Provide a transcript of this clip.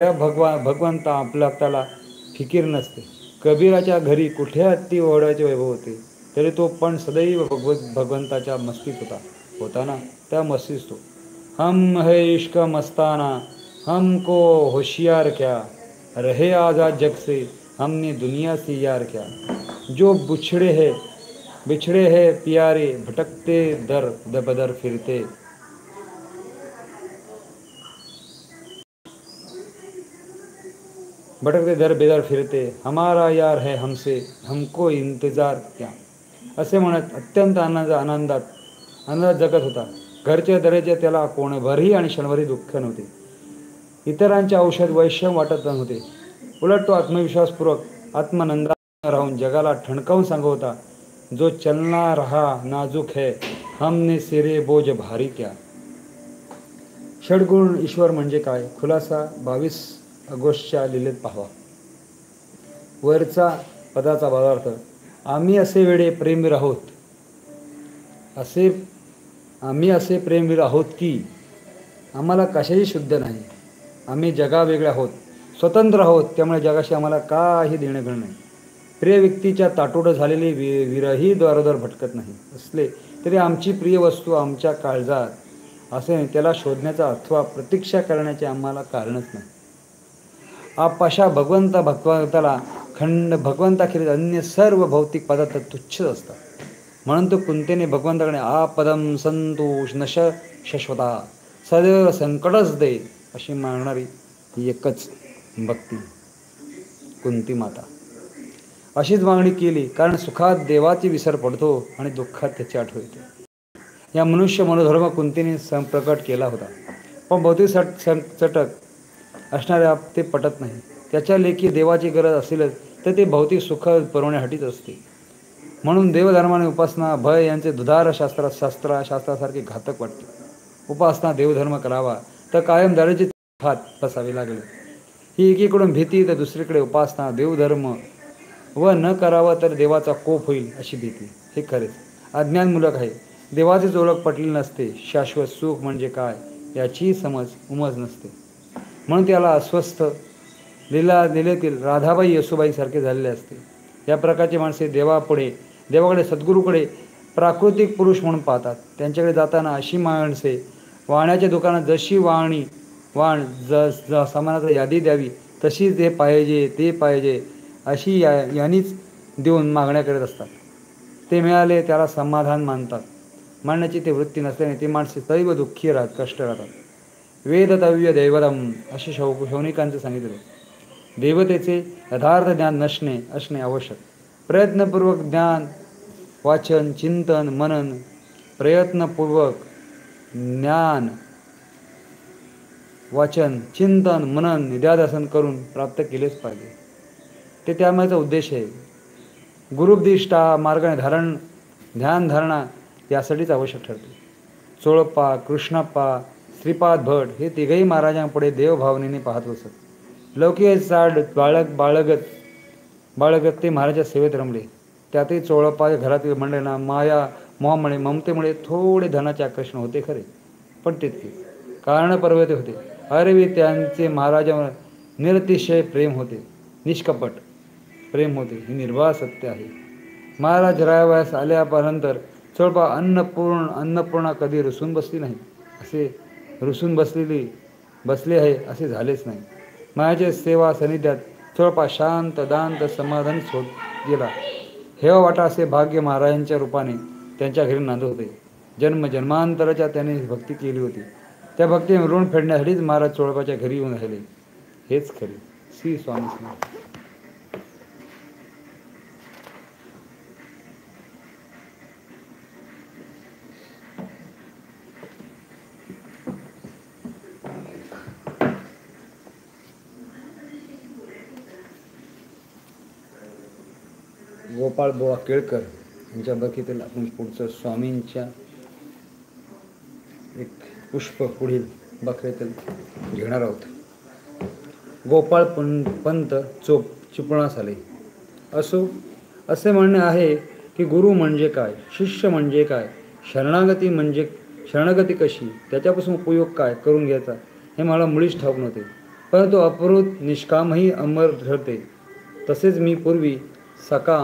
त्या भगवंता आपल्याला फिकीर नसते. कबीराच्या घरी कुठे हत्ती ओढायचे वैभव होते, तरी तो पण सदैव भगवंताच्या मस्तीत होता ना, त्या मस्तीत तो. हम है इश्क मस्ताना, हमको होशियार क्या, रहे आज़ाद जग से, हमने दुनिया से यार क्या. जो बिछड़े है प्यारे, भटकते दर बदर फिरते. भटकते दर बेदर फिरते, हमारा यार है हमसे, हमको इंतजार क्या. असे म्हणत अत्यंत आनंदात जगत होता. घरचे दरेचे त्याला कोणभरही आणि क्षणभरही दुःख नव्हते. इतरांचे औषध वैश्यम वाटत नव्हते. उलट तो आत्मविश्वासपूर्वक आत्मानंदात राहून जगाला ठणकावून सांगत होता, जो चलना रहा नाजूक है, हमने सिरे बोझ भारी क्या. षडगुण ईश्वर म्हणजे काय? खुलासा 22 ऑगस्टच्या लीलेत पाहावा. वरचा पदाचा भावार्थ. आम्ही असे प्रेमवीर आहोत की आम्हाला कशाही शुद्ध नाही. आम्ही जगावेगळे आहोत, स्वतंत्र आहोत, त्यामुळे जगाशी आम्हाला काही देणं घेणं नाही. प्रिय व्यक्तीच्या ताटोडं झालेली विरही दारोदार भटकत नाही असले तरी आमची प्रिय वस्तू आमच्या काळजात असे त्याला शोधण्याचा अथवा प्रतीक्षा करण्याचे आम्हाला कारणच नाही. आपाशा भगवंताखेरीज अन्य सर्व भौतिक पदार्थ तुच्छच असतात. म्हणून तो कुंतीने भगवंताकडे आपदम संतोष नश शाश्वता, सदैव संकटच दे अशी मागणारी एकच भक्ती कुंती माता. अशीच मागणी केली, कारण सुखात देवाची विसर पडतो आणि दुःखात त्याची आठवण येते. या मनुष्य मनोधर्म कुंतीने प्रकट केला होता, पण भौतिक चटक असणाऱ्या ते पटत नाही. त्याच्या लेखी देवाची गरज असेलच तर ते भौतिक सुख पुरवण्यासाठीच असते. म्हणून देवधर्माने उपासना भय यांचे दुधार शास्त्रासारखे घातक वाटते. उपासना देवधर्म करावा तर कायम दारिद्र्याचे हात बसावे लागले. ही एकीकडून भीती तर दुसरीकडे उपासना देवधर्म व न करावा तर देवाचा कोप होईल अशी भीती. हे खरेच अज्ञानमूलक आहे. देवाचीच ओळख पटलेली नसते. शाश्वत सुख म्हणजे काय याची उमज नसते. म्हणून त्याला अस्वस्थ लीलेतील राधाबाई येसुबाईसारखे झालेले असते. या प्रकारची माणसे देवाकडे सद्गुरूकडे प्राकृतिक पुरुष म्हणून पाहतात. त्यांच्याकडे जाताना अशी माणसे वाण्याच्या दुकानात जशी सामानाची यादी द्यावी तशी ते पाहिजे अशी यांनीच देऊन मागण्या करत असतात. ते मिळाले त्याला समाधान मानण्याची ते वृत्ती नसल्याने ती माणसे सदैव दुःखी कष्ट राहतात. वेदतव्य दैवतम असे शौनिकांचे सांगितले. देवतेचे यथार्थ ज्ञान असणे आवश्यक. प्रयत्नपूर्वक ज्ञान वाचन चिंतन मनन प्रयत्नपूर्वक ज्ञान वाचन चिंतन मनन निध्यासन करून प्राप्त केलेच पाहिजे. ते त्यामागचा उद्देश आहे. गुरुपदिष्टा मार्गाने ध्यानधारणा यासाठीच आवश्यक ठरते. चोळप्पा कृष्णप्पा श्रीपाद भट हे तिघही महाराजांपुढे देवभावनेने पाहत बसत. लौकिक चाड बाळगत ते महाराजांच्या सेवेत रमले. त्यातही चोळप्पाच्या घरातील मंडळींना माया मोहामुळे ममतेमुळे थोडे धनाचे आकर्षण होते खरे, पण तितके कारणपर्वते होते. अरवी त्यांचे महाराजांवर निरतिशय प्रेम होते, निष्कपट प्रेम होते. हे निर्वाह सत्य आहे. महाराज रायावयास आल्यानंतर चोळप्पा अन्नपूर्णा कधी रुसून बसली नाही. असे रुसून बसले आहे असे झालेच नाही. महाराजांच्या सेवा सानिध्यात चोळप्पा शांत दांत समाधानीच होत गेला. हेवा वाटा असे भाग्य महाराजांच्या रूपाने त्यांच्या घरी नांदत होते. जन्मांतराच्या त्याने भक्ती केली होती. त्या भक्तीने ऋण फेडण्यासाठीच महाराज चोळप्पाच्या घरी येऊन राहिले. हेच खरे. श्री स्वामी समर्थ. गोपाळ बुवा केळकर यांच्या बखीतील आपण पुढचं स्वामींच्या एक पुष्प पुढील बखरीतील घेणार आहोत. गोपाळ पंत चिपळूणास आले. असे म्हणणे आहे की गुरु म्हणजे काय, शिष्य म्हणजे काय, शरणागती कशी, त्याच्यापासून उपयोग काय करून घ्यायचा हे मला मुळीच ठाऊक नव्हते. परंतु अपहृत निष्कामही अमर ठरते. तसेच मी पूर्वी सकाम